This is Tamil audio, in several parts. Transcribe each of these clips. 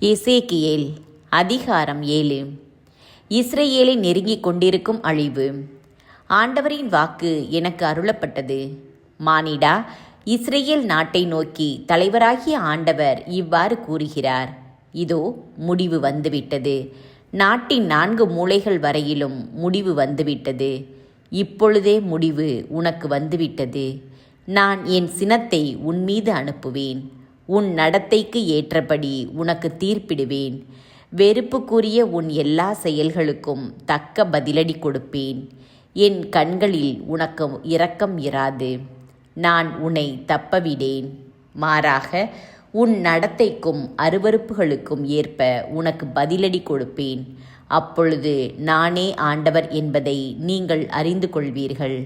எசேக்கியேல் அதிகாரம் 7. இஸ்ரவேலை நெருங்கிக் கொண்டிருக்கும் அழிவு. ஆண்டவரின் வாக்கு எனக்கு அருளப்பட்டது. மானிடா, இஸ்ரவேல் நாட்டை நோக்கி தலைவராகிய ஆண்டவர் இவ்வாறு கூறுகிறார்: இதோ முடிவு வந்துவிட்டது. நாட்டின் 4 மூலைகள் வரையிலும் முடிவு வந்துவிட்டது. இப்பொழுதே முடிவு உனக்கு வந்துவிட்டது. நான் என் சினத்தை உன்மீது அனுப்புவேன். உன் நடத்தைக்கு ஏற்றபடி உனக்கு தீர்ப்பிடுவேன். வெறுப்புக்குரிய உன் எல்லா செயல்களுக்கும் தக்க பதிலடி கொடுப்பேன். என் கண்களில் உனக்கு இரக்கம் இராது. நான் உன்னை தப்பவிடேன். மாறாக உன் நடத்தைக்கும் அருவருப்புகளுக்கும் ஏற்ப உனக்கு பதிலடி கொடுப்பேன். அப்பொழுது நானே ஆண்டவர் என்பதை நீங்கள் அறிந்து கொள்வீர்கள்.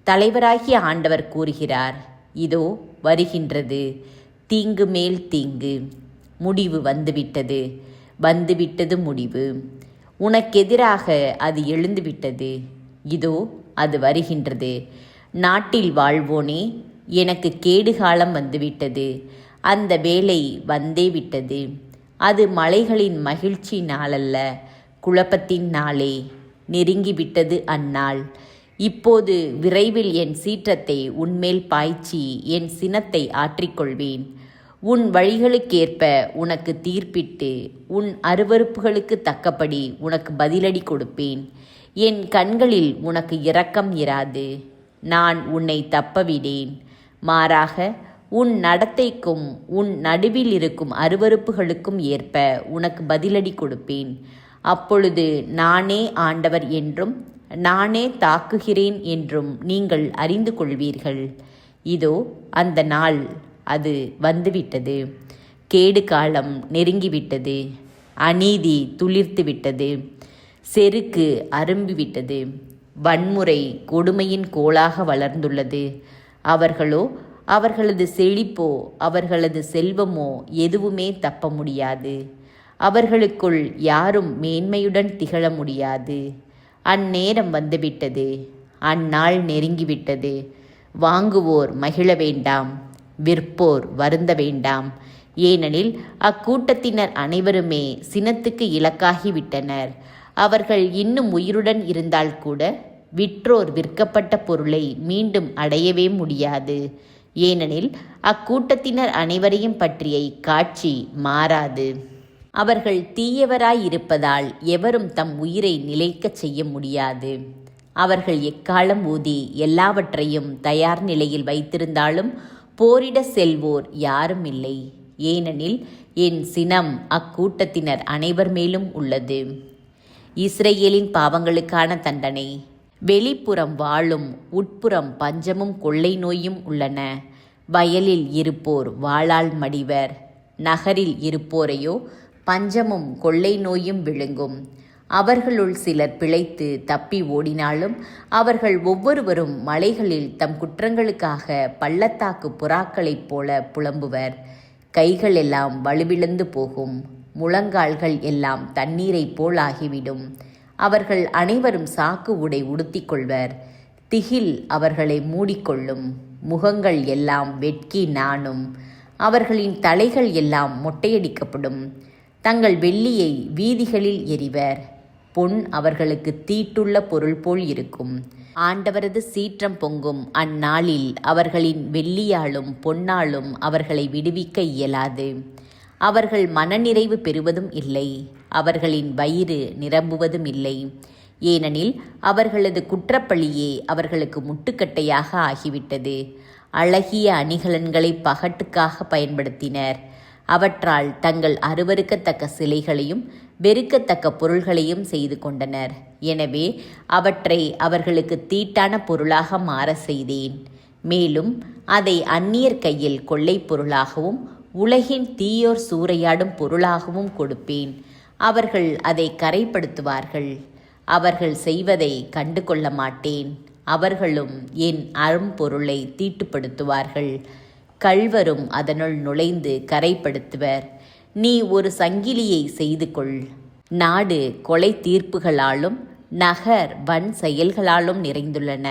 தலைவராகிய ஆண்டவர் கூறுகிறார்: இதோ வருகின்றது தீங்கு மேல் தீங்கு. முடிவு வந்துவிட்டது, வந்துவிட்டது முடிவு. உனக்கெதிராக அது எழுந்துவிட்டது. இதோ அது வருகின்றது. நாட்டில் வாழ்வோனே, எனக்கு கேடுகாலம் வந்துவிட்டது. அந்த வேளை வந்தே விட்டது. அது மலைகளின் மகிழ்ச்சி நாளல்ல, குழப்பத்தின் நாளே. நெருங்கிவிட்டது அந்நாள். இப்போது விரைவில் என் சீற்றத்தை உன்மேல் பாய்ச்சி என் சினத்தை ஆற்றிக்கொள்வேன். உன் வழிகளுக்கேற்ப உனக்கு தீர்ப்பிட்டு உன் அருவருப்புகளுக்கு தக்கபடி உனக்கு பதிலடி கொடுப்பேன். என் கண்களில் உனக்கு இரக்கம் இராது. நான் உன்னை தப்பவிடேன். மாறாக உன் நடத்தைக்கும் உன் நடுவில் இருக்கும் அருவருப்புகளுக்கும் ஏற்ப உனக்கு பதிலடி கொடுப்பேன். அப்பொழுது நானே ஆண்டவர் என்றும் நானே தாக்குகிறேன் என்றும் நீங்கள் அறிந்து கொள்வீர்கள். இதோ அந்த நாள், அது வந்துவிட்டது. கேடு காலம் நெருங்கிவிட்டது. அநீதி துளிர்த்துவிட்டது. செருக்கு அரும்பிவிட்டது. வன்முறை கொடுமையின் கோலாக வளர்ந்துள்ளது. அவர்களோ, அவர்களது செழிப்போ, அவர்களது செல்வமோ எதுவுமே தப்ப முடியாது. அவர்களுக்குள் யாரும் மேன்மையுடன் திகழ முடியாது. அந்நேரம் வந்துவிட்டது. அந்நாள் நெருங்கிவிட்டது. வாங்குவோர் மகிழ வேண்டாம், விற்போர் வருந்த வேண்டாம். ஏனெனில் அக்கூட்டத்தினர் அனைவருமே சினத்துக்கு இலக்காகிவிட்டனர். அவர்கள் இன்னும் உயிருடன் இருந்தால் கூட விற்றோர் விற்கப்பட்ட பொருளை மீண்டும் அடையவே முடியாது. ஏனெனில் அக்கூட்டத்தினர் அனைவரையும் பற்றிய காட்சி மாறாது. அவர்கள் தீயவராயிருப்பதால் எவரும் தம் உயிரை நிலைக்கச் செய்ய முடியாது. அவர்கள் எக்காலம் ஊதி எல்லாவற்றையும் தயார் நிலையில் வைத்திருந்தாலும் போரிட செல்வோர் யாரும் இல்லை. ஏனெனில் என் சினம் அக்கூட்டத்தினர் அனைவர் மேலும் உள்ளது. இஸ்ரவேலின் பாவங்களுக்கான தண்டனை. வெளிப்புறம் வாளும் உட்புறம் பஞ்சமும் கொள்ளை நோயும் உள்ளன. வயலில் இருப்போர் வாளால் மடிவர். நகரில் இருப்போரையோ பஞ்சமும் கொள்ளை நோயும் விழுங்கும். அவர்களுள் சிலர் பிழைத்து தப்பி ஓடினாலும் அவர்கள் ஒவ்வொருவரும் மலைகளில் தம் குற்றங்களுக்காக பள்ளத்தாக்கு புறாக்களைப் போல புலம்புவர். கைகள் எல்லாம் வலுவிழந்து போகும். முழங்கால்கள் எல்லாம் தண்ணீரைப் போல் ஆகிவிடும். அவர்கள் அனைவரும் சாக்கு உடை உடுத்திக் கொள்வர். திகில் அவர்களை மூடிக்கொள்ளும். முகங்கள் எல்லாம் வெட்கி நாணும். அவர்களின் தலைகள் எல்லாம் மொட்டையடிக்கப்படும். தங்கள் வெள்ளியை வீதிகளில் எறிவர். பொன் அவர்களுக்கு தீட்டுள்ள பொருள் போல் இருக்கும். ஆண்டவரது சீற்றம் பொங்கும் அந்நாளில் அவர்களின் வெள்ளியாலும் பொன்னாலும் அவர்களை விடுவிக்க இயலாது. அவர்கள் மனநிறைவு பெறுவதும் இல்லை. அவர்களின் வயிறு நிரம்புவதும் இல்லை. ஏனெனில் அவர்களது குற்றப்பழியே அவர்களுக்கு முட்டுக்கட்டையாக ஆகிவிட்டது. அழகிய அணிகலன்களை பகட்டுக்காக பயன்படுத்தினர். அவற்றால் தங்கள் அருவருக்கத்தக்க சிலைகளையும் வெறுக்கத்தக்க பொருள்களையும் செய்து கொண்டனர். எனவே அவற்றை அவர்களுக்கு தீட்டான பொருளாக மாற செய்தேன். மேலும் அதை அந்நியர் கையில் கொள்ளை பொருளாகவும் உலகின் தீயோர் சூறையாடும் பொருளாகவும் கொடுப்பேன். அவர்கள் அதை கரைப்படுத்துவார்கள். அவர்கள் செய்வதை கண்டு கொள்ள மாட்டேன். அவர்களும் என் அரும்பொருளை தீட்டுப்படுத்துவார்கள். கள்வரும் அதனுள் நுழைந்து கரைப்படுத்துவர். நீ ஒரு சங்கிலியை செய்து கொள். நாடு கொலை தீர்ப்புகளாலும் நகர் வன் செயல்களாலும் நிறைந்துள்ளன.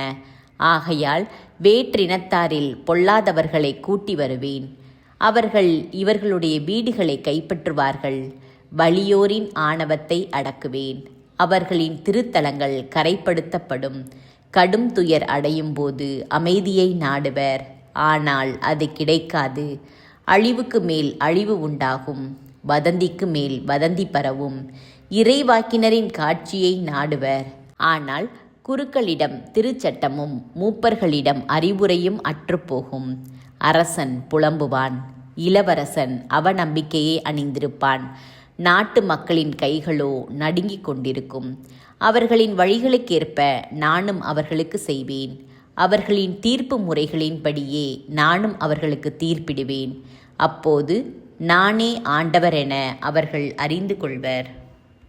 ஆகையால் வேற்றினத்தாரில் பொல்லாதவர்களை கூட்டி வருவேன். அவர்கள் இவர்களுடைய வீடுகளை கைப்பற்றுவார்கள். வலியோரின் ஆணவத்தை அடக்குவேன். அவர்களின் திருத்தலங்கள் கரைப்படுத்தப்படும். கடும் துயர் அடையும் போது அமைதியை நாடுவர், ஆனால் அது கிடைக்காது. அழிவுக்கு மேல் அழிவு உண்டாகும். வதந்திக்கு மேல் வதந்தி பரவும். இறைவாக்கினரின் காட்சியை நாடுவர், ஆனால் குருக்களிடம் திருச்சட்டமும் மூப்பர்களிடம் அறிவுரையும் அற்றுப்போகும். அரசன் புலம்புவான், இளவரசன் அவநம்பிக்கையை அணிந்திருப்பான். நாட்டு மக்களின் கைகளோ நடுங்கிக் கொண்டிருக்கும். அவர்களின் வழிகளுக்கேற்ப நானும் அவர்களுக்கு செய்வேன். அவர்களின் தீர்ப்பு முறைகளின்படியே நானும் அவர்களுக்கு தீர்ப்பிடுவேன். அப்போது நானே ஆண்டவர் என அவர்கள் அறிந்து கொள்வர்.